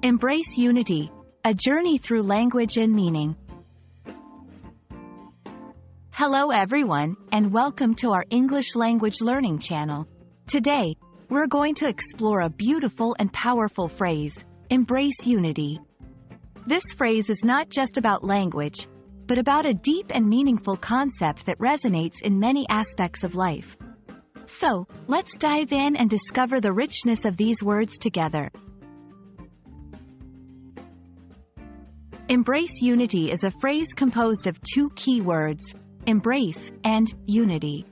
Embrace unity, a journey through language and meaning. Hello everyone, and welcome to our English language learning channel. Today, we're going to explore a beautiful and powerful phrase, embrace unity. This phrase is not just about language, but about a deep and meaningful concept that resonates in many aspects of life. So, let's dive in and discover the richness of these words together. Embrace unity is a phrase composed of two key words, embrace and unity.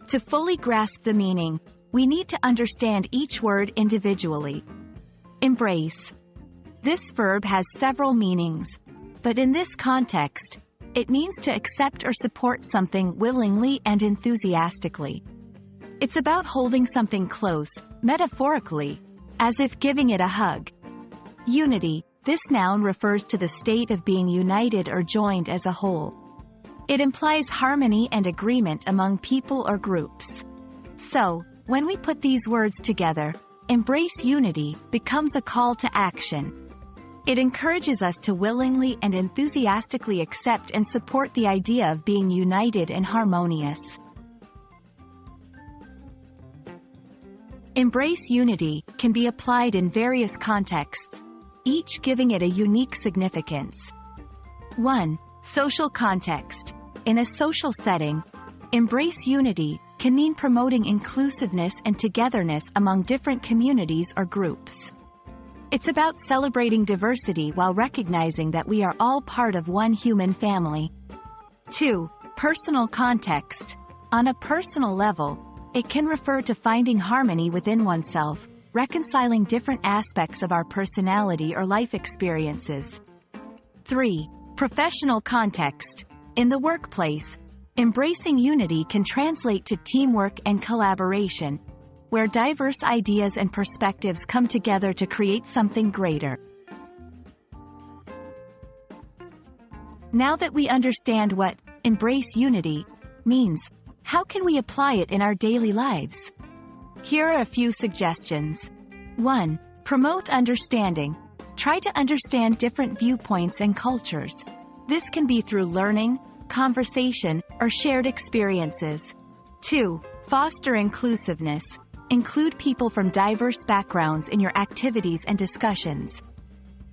To fully grasp the meaning, we need to understand each word individually. Embrace. This verb has several meanings, but in this context, it means to accept or support something willingly and enthusiastically. It's about holding something close, metaphorically, as if giving it a hug. Unity. This noun refers to the state of being united or joined as a whole. It implies harmony and agreement among people or groups. So, when we put these words together, embrace unity becomes a call to action. It encourages us to willingly and enthusiastically accept and support the idea of being united and harmonious. Embrace unity can be applied in various contexts, each giving it a unique significance. 1. Social context. In a social setting, embrace unity can mean promoting inclusiveness and togetherness among different communities or groups. It's about celebrating diversity while recognizing that we are all part of one human family. 2. Personal context. On a personal level, it can refer to finding harmony within oneself, reconciling different aspects of our personality or life experiences. 3. Professional context. In the workplace, embracing unity can translate to teamwork and collaboration, where diverse ideas and perspectives come together to create something greater. Now that we understand what embrace unity means, how can we apply it in our daily lives? Here are a few suggestions. 1. Promote understanding. Try to understand different viewpoints and cultures. This can be through learning, conversation, or shared experiences. 2. Foster inclusiveness. Include people from diverse backgrounds in your activities and discussions.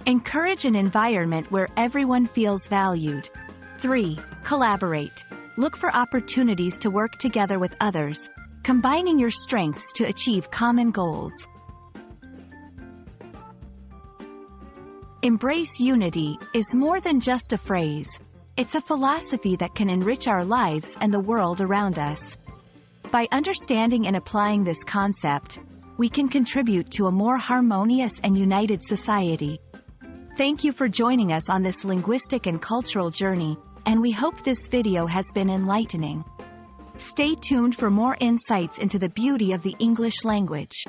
Encourage an environment where everyone feels valued. 3. Collaborate. Look for opportunities to work together with others, combining your strengths to achieve common goals. Embrace unity is more than just a phrase. It's a philosophy that can enrich our lives and the world around us. By understanding and applying this concept, we can contribute to a more harmonious and united society. Thank you for joining us on this linguistic and cultural journey, and we hope this video has been enlightening. Stay tuned for more insights into the beauty of the English language.